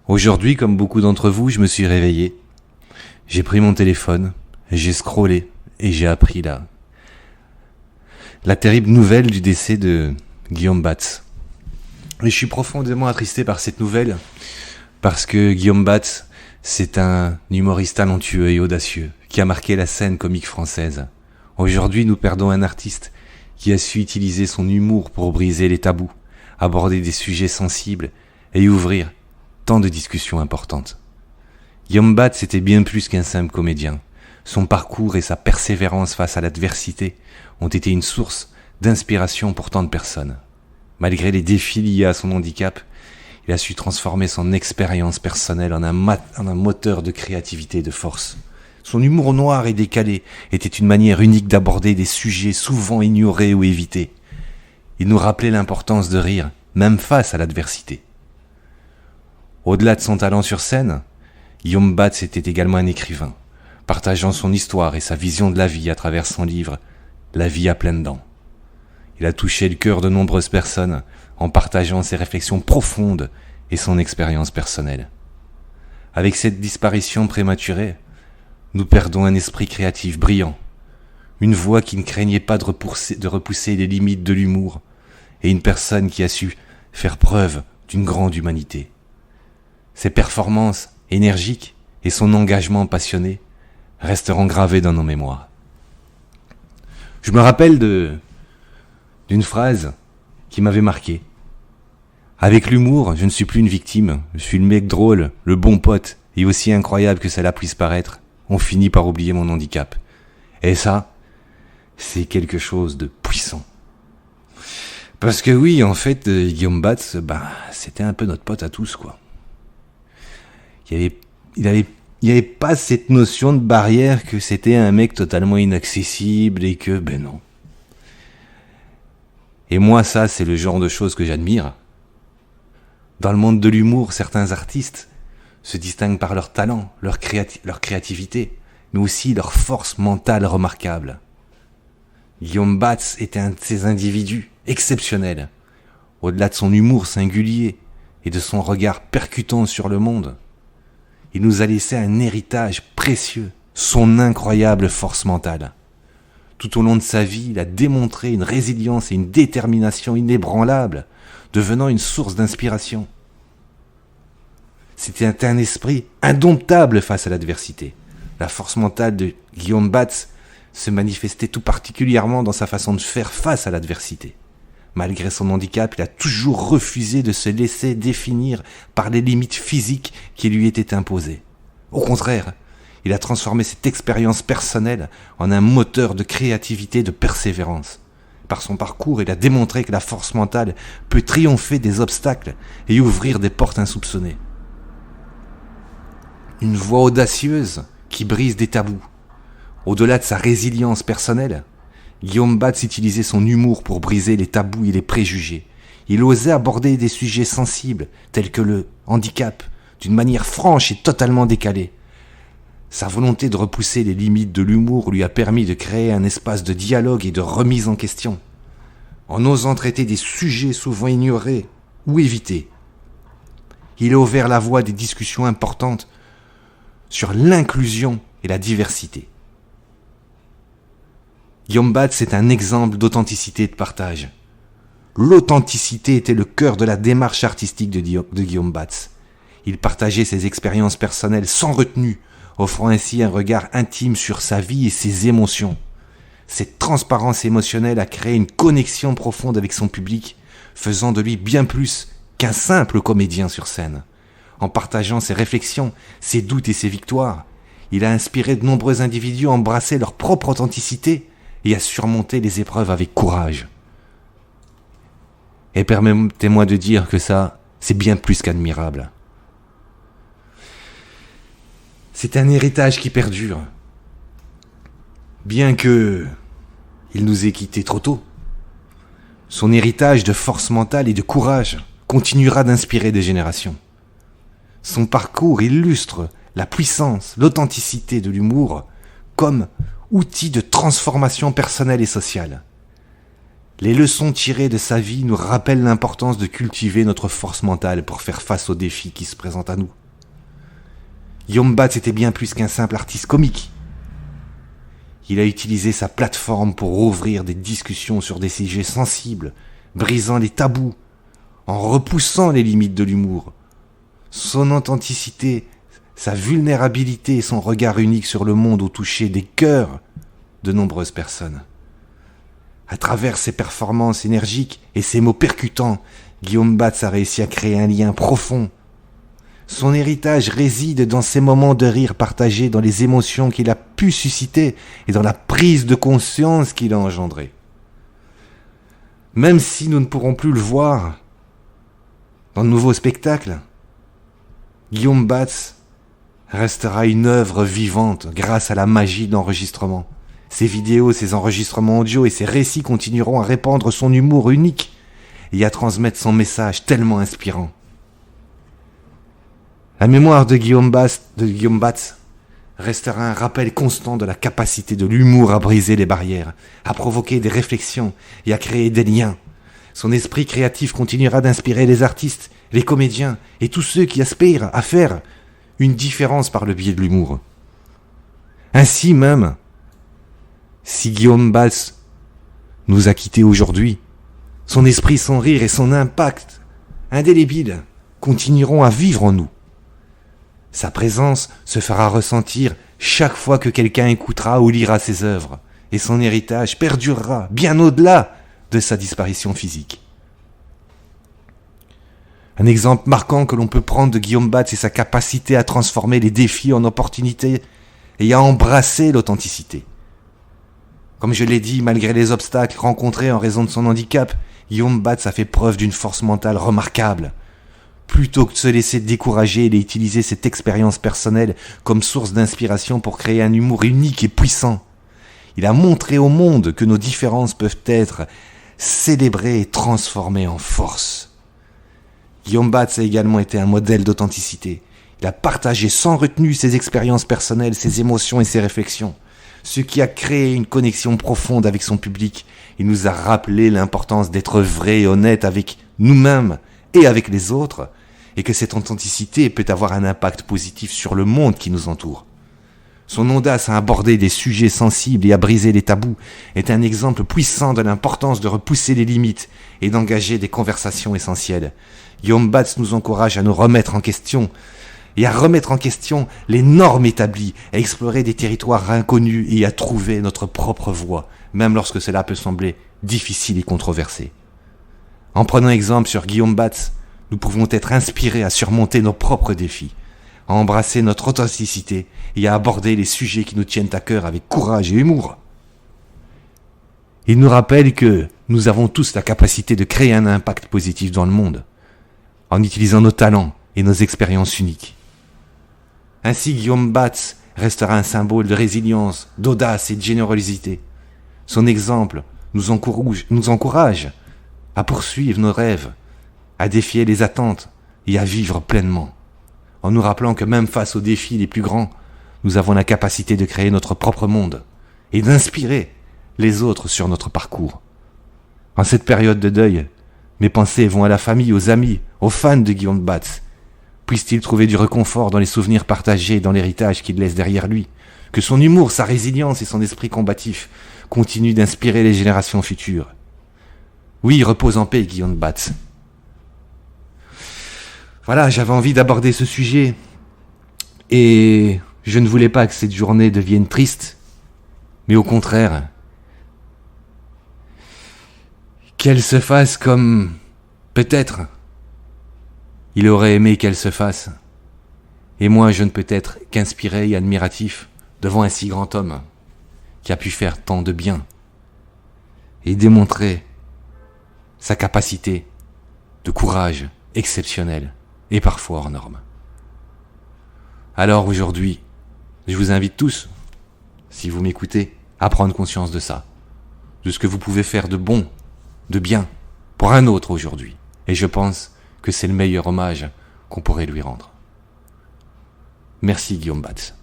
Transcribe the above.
Aujourd'hui, comme beaucoup d'entre vous, je me suis réveillé. J'ai pris mon téléphone, j'ai scrollé et j'ai appris la terrible nouvelle du décès de Guillaume Batz. Et je suis profondément attristé par cette nouvelle parce que Guillaume Batz, c'est un humoriste talentueux et audacieux qui a marqué la scène comique française. Aujourd'hui, nous perdons un artiste qui a su utiliser son humour pour briser les tabous, aborder des sujets sensibles et ouvrir tant de discussions importantes. Guillaume Batz était bien plus qu'un simple comédien. Son parcours et sa persévérance face à l'adversité ont été une source d'inspiration pour tant de personnes. Malgré les défis liés à son handicap, il a su transformer son expérience personnelle en un moteur de créativité et de force. Son humour noir et décalé était une manière unique d'aborder des sujets souvent ignorés ou évités. Il nous rappelait l'importance de rire, même face à l'adversité. Au-delà de son talent sur scène, Guillaume Batz était également un écrivain, partageant son histoire et sa vision de la vie à travers son livre « La vie à pleines dents ». Il a touché le cœur de nombreuses personnes en partageant ses réflexions profondes et son expérience personnelle. Avec cette disparition prématurée, nous perdons un esprit créatif brillant, une voix qui ne craignait pas de repousser les limites de l'humour et une personne qui a su faire preuve d'une grande humanité. Ses performances énergiques et son engagement passionné resteront gravés dans nos mémoires. Je me rappelle d'une phrase qui m'avait marqué. Avec l'humour, je ne suis plus une victime, je suis le mec drôle, le bon pote, et aussi incroyable que cela puisse paraître, on finit par oublier mon handicap. Et ça, c'est quelque chose de puissant. Parce que oui, en fait, Guillaume Batz, c'était un peu notre pote à tous, quoi. Il y avait pas cette notion de barrière que c'était un mec totalement inaccessible et que, non. Et moi, ça, c'est le genre de choses que j'admire. Dans le monde de l'humour, certains artistes se distinguent par leur talent, leur créativité, mais aussi leur force mentale remarquable. Guillaume Batz était un de ces individus exceptionnels. Au-delà de son humour singulier et de son regard percutant sur le monde, il nous a laissé un héritage précieux, son incroyable force mentale. Tout au long de sa vie, il a démontré une résilience et une détermination inébranlables, devenant une source d'inspiration. C'était un esprit indomptable face à l'adversité. La force mentale de Guillaume Batz se manifestait tout particulièrement dans sa façon de faire face à l'adversité. Malgré son handicap, il a toujours refusé de se laisser définir par les limites physiques qui lui étaient imposées. Au contraire, il a transformé cette expérience personnelle en un moteur de créativité et de persévérance. Par son parcours, il a démontré que la force mentale peut triompher des obstacles et ouvrir des portes insoupçonnées. Une voix audacieuse qui brise des tabous. Au-delà de sa résilience personnelle, Guillaume Batz utilisait son humour pour briser les tabous et les préjugés. Il osait aborder des sujets sensibles tels que le handicap d'une manière franche et totalement décalée. Sa volonté de repousser les limites de l'humour lui a permis de créer un espace de dialogue et de remise en question. En osant traiter des sujets souvent ignorés ou évités, il a ouvert la voie des discussions importantes sur l'inclusion et la diversité. Guillaume Batz est un exemple d'authenticité et de partage. L'authenticité était le cœur de la démarche artistique de Guillaume Batz. Il partageait ses expériences personnelles sans retenue, offrant ainsi un regard intime sur sa vie et ses émotions. Cette transparence émotionnelle a créé une connexion profonde avec son public, faisant de lui bien plus qu'un simple comédien sur scène. En partageant ses réflexions, ses doutes et ses victoires, il a inspiré de nombreux individus à embrasser leur propre authenticité et à surmonter les épreuves avec courage. Et permettez-moi de dire que ça, c'est bien plus qu'admirable. C'est un héritage qui perdure. Bien que il nous ait quittés trop tôt, son héritage de force mentale et de courage continuera d'inspirer des générations. Son parcours illustre la puissance, l'authenticité de l'humour comme outil de transformation personnelle et sociale. Les leçons tirées de sa vie nous rappellent l'importance de cultiver notre force mentale pour faire face aux défis qui se présentent à nous. Guillaume Batz était bien plus qu'un simple artiste comique. Il a utilisé sa plateforme pour ouvrir des discussions sur des sujets sensibles, brisant les tabous, en repoussant les limites de l'humour. Son authenticité, sa vulnérabilité et son regard unique sur le monde ont touché des cœurs de nombreuses personnes. À travers ses performances énergiques et ses mots percutants, Guillaume Batz a réussi à créer un lien profond. Son héritage réside dans ces moments de rire partagés, dans les émotions qu'il a pu susciter et dans la prise de conscience qu'il a engendrée. Même si nous ne pourrons plus le voir dans de nouveaux spectacles, Guillaume Batz restera une œuvre vivante grâce à la magie de l'enregistrement. Ses vidéos, ses enregistrements audio et ses récits continueront à répandre son humour unique et à transmettre son message tellement inspirant. La mémoire de Guillaume Batz restera un rappel constant de la capacité de l'humour à briser les barrières, à provoquer des réflexions et à créer des liens. Son esprit créatif continuera d'inspirer les artistes, les comédiens et tous ceux qui aspirent à faire une différence par le biais de l'humour. Ainsi même, si Guillaume Batz nous a quittés aujourd'hui, son esprit, son rire et son impact indélébile continueront à vivre en nous. Sa présence se fera ressentir chaque fois que quelqu'un écoutera ou lira ses œuvres, et son héritage perdurera bien au-delà de sa disparition physique. Un exemple marquant que l'on peut prendre de Guillaume Batz est sa capacité à transformer les défis en opportunités et à embrasser l'authenticité. Comme je l'ai dit, malgré les obstacles rencontrés en raison de son handicap, Guillaume Batz a fait preuve d'une force mentale remarquable. Plutôt que de se laisser décourager, il a utilisé cette expérience personnelle comme source d'inspiration pour créer un humour unique et puissant. Il a montré au monde que nos différences peuvent être célébrées et transformées en force. Guillaume Batz a également été un modèle d'authenticité. Il a partagé sans retenue ses expériences personnelles, ses émotions et ses réflexions, ce qui a créé une connexion profonde avec son public. Il nous a rappelé l'importance d'être vrai et honnête avec nous-mêmes et avec les autres, et que cette authenticité peut avoir un impact positif sur le monde qui nous entoure. Son audace à aborder des sujets sensibles et à briser les tabous est un exemple puissant de l'importance de repousser les limites et d'engager des conversations essentielles. Guillaume Batz nous encourage à nous remettre en question et à remettre en question les normes établies, à explorer des territoires inconnus et à trouver notre propre voie, même lorsque cela peut sembler difficile et controversé. En prenant exemple sur Guillaume Batz, nous pouvons être inspirés à surmonter nos propres défis, à embrasser notre authenticité et à aborder les sujets qui nous tiennent à cœur avec courage et humour. Il nous rappelle que nous avons tous la capacité de créer un impact positif dans le monde, en utilisant nos talents et nos expériences uniques. Ainsi, Guillaume Batz restera un symbole de résilience, d'audace et de générosité. Son exemple nous encourage à poursuivre nos rêves, à défier les attentes et à vivre pleinement, en nous rappelant que même face aux défis les plus grands, nous avons la capacité de créer notre propre monde et d'inspirer les autres sur notre parcours. En cette période de deuil, mes pensées vont à la famille, aux amis, aux fans de Guillaume Batz. Puisse-t-il trouver du réconfort dans les souvenirs partagés et dans l'héritage qu'il laisse derrière lui. Que son humour, sa résilience et son esprit combatif continuent d'inspirer les générations futures. Oui, repose en paix, Guillaume Batz. Voilà, j'avais envie d'aborder ce sujet et je ne voulais pas que cette journée devienne triste, mais au contraire, qu'elle se fasse comme peut-être il aurait aimé qu'elle se fasse. Et moi, je ne peux être qu'inspiré et admiratif devant un si grand homme qui a pu faire tant de bien et démontrer sa capacité de courage exceptionnelle et parfois hors norme. Alors aujourd'hui, je vous invite tous, si vous m'écoutez, à prendre conscience de ça, de ce que vous pouvez faire de bon, de bien, pour un autre aujourd'hui. Et je pense que c'est le meilleur hommage qu'on pourrait lui rendre. Merci Guillaume Batz.